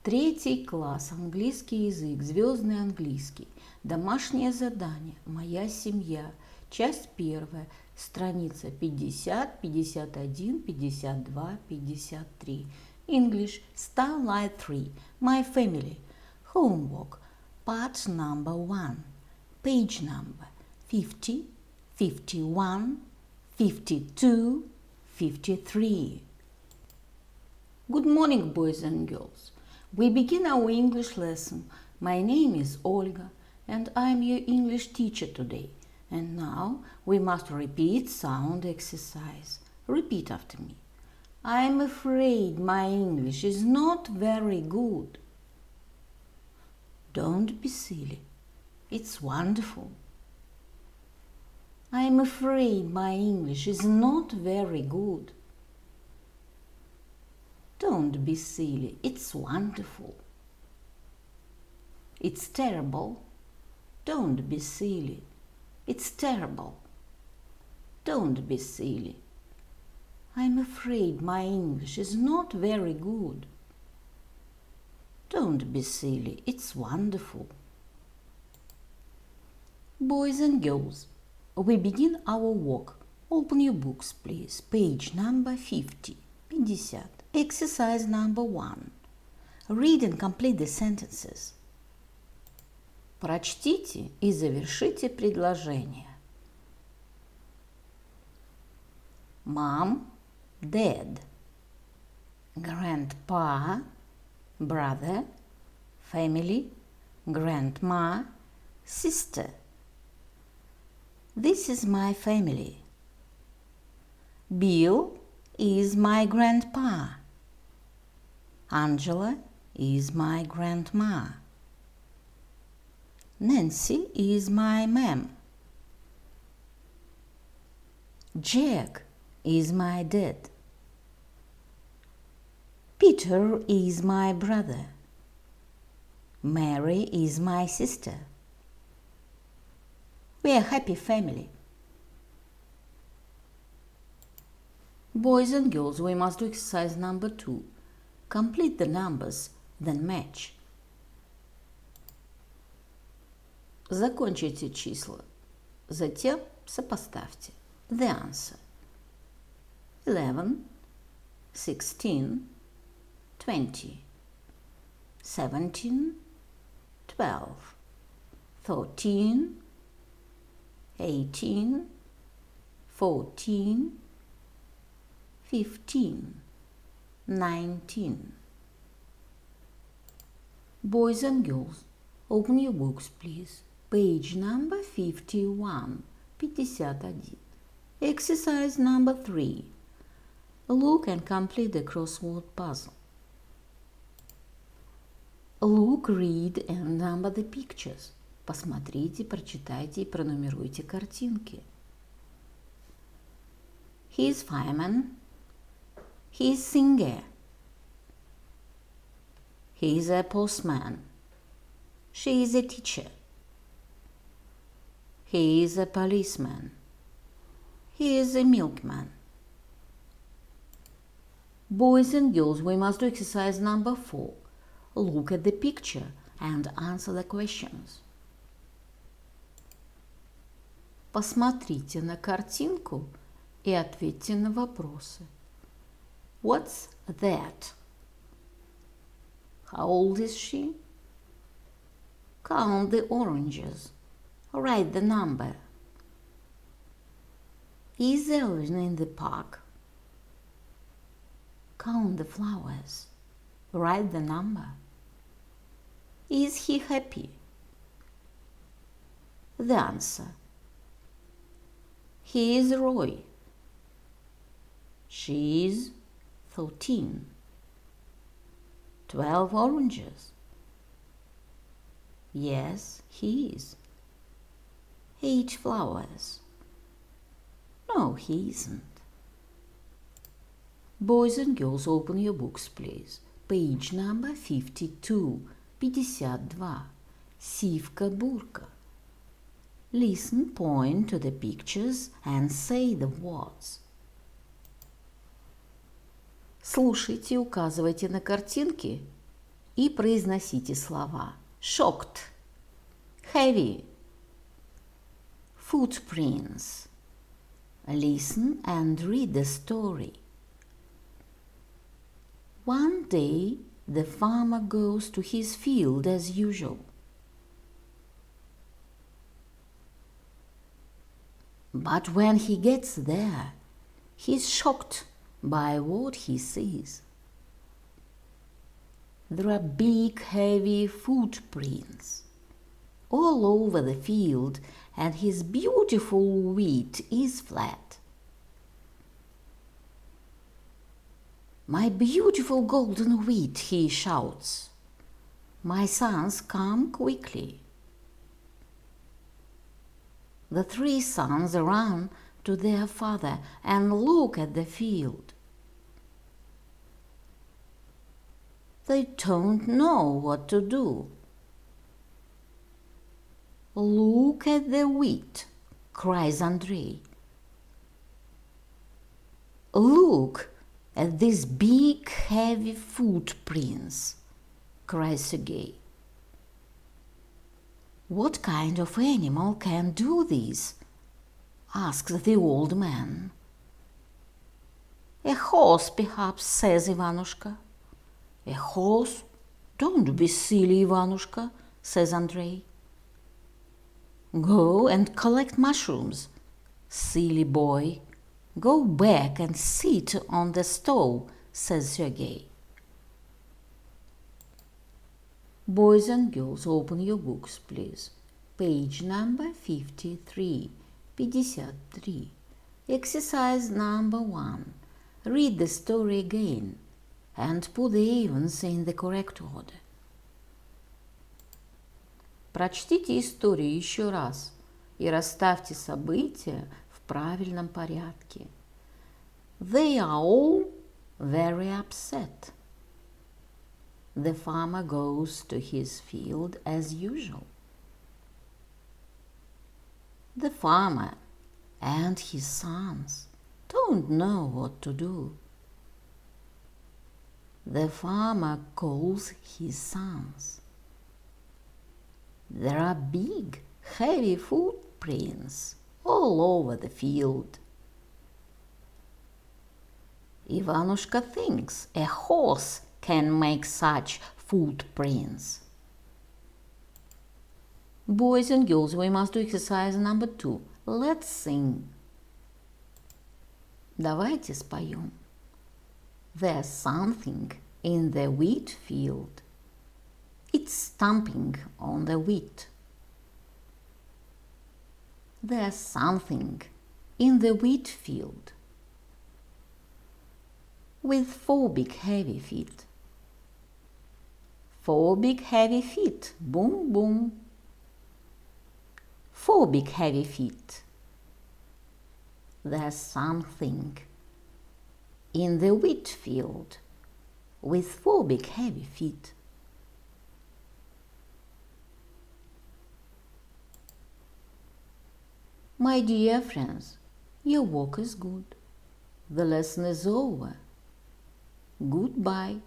Третий класс, английский язык, звездный английский, домашнее задание, моя семья, часть первая, страница 50, 51, 52, 53. English, Starlight 3, my family, homework, part number 1, page number 50, 51, 52, 53. Good morning, boys and girls. We begin our English lesson. My name is Olga and I am your English teacher today. And now we must repeat sound exercise. Repeat after me. I am afraid my English is not very good. Don't be silly. It's wonderful. I am afraid my English is not very good. Don't be silly, it's wonderful. It's terrible. Don't be silly. It's terrible. Don't be silly. I'm afraid my English is not very good. Don't be silly, it's wonderful. Boys and girls, we begin our work. Open your books, please. Page number 50. Exercise number 1. Read and complete the sentences. Прочтите и завершите предложение. Mom, Dad, Grandpa, Brother, Family, Grandma, Sister. This is my family. Bill is my grandpa. Angela is my grandma. Nancy is my mom. Jack is my dad. Peter is my brother. Mary is my sister. We are a happy family. Boys and girls, we must do exercise number 2. Complete the numbers, then match. Закончите числа, затем сопоставьте. The answer. 11, 16, 20, 17, 12, 13, 18, 14, 15, 19. Boys and girls, open your books, please. Page number 51. Exercise number 3. Look and complete the crossword puzzle. Look, read and number the pictures. Посмотрите, прочитайте и пронумеруйте картинки. He is fireman. He is singer. He is a postman. She is a teacher. He is a policeman. He is a milkman. Boys and girls, we must do exercise number 4. Look at the picture and answer the questions. Посмотрите на картинку и ответьте на вопросы. What's that? How old is she? Count the oranges. Write the number. Is Elvin in the park? Count the flowers. Write the number. Is he happy? The answer. He is Roy. She is 13. 12 oranges. Yes, he is. 8 flowers. No, he isn't. Boys and girls, open your books, please. Page number 52. Сивка-бурка. Listen, point to the pictures and say the words. Слушайте, указывайте на картинки и произносите слова. Shocked, heavy, footprints. Listen and read the story. One day, the farmer goes to his field as usual. But when he gets there, he's shocked by what he sees. There are big, heavy footprints all over the field, and his beautiful wheat is flat. "My beautiful golden wheat," he shouts. "My sons, come quickly." The three sons run to their father and look at the field. They don't know what to do. "Look at the wheat," cries Andrei. "Look at these big, heavy footprints," cries Sergei. "What kind of animal can do this?" asks the old man. "A horse, perhaps," says Ivanushka. "A horse? Don't be silly, Ivanushka," says Andrei. "Go and collect mushrooms, silly boy. Go back and sit on the stove," says Sergei. Boys and girls, open your books, please. Page number 53, 53. Exercise number 1. Read the story again and put the events in the correct order. Прочтите историю еще раз и расставьте события в правильном порядке. They are all very upset. The farmer goes to his field as usual. The farmer and his sons don't know what to do. The farmer calls his sons. There are big, heavy footprints all over the field. Ivanushka thinks a horse can make such footprints. Boys and girls, we must do exercise number 2. Let's sing. Давайте споем. There's something in the wheat field. It's stomping on the wheat. There's something in the wheat field with 4 big heavy feet. 4 big heavy feet. Boom, boom. 4 big heavy feet. There's something in the wheat field with 4 big heavy feet. My dear friends, your work is good. The lesson is over. Goodbye.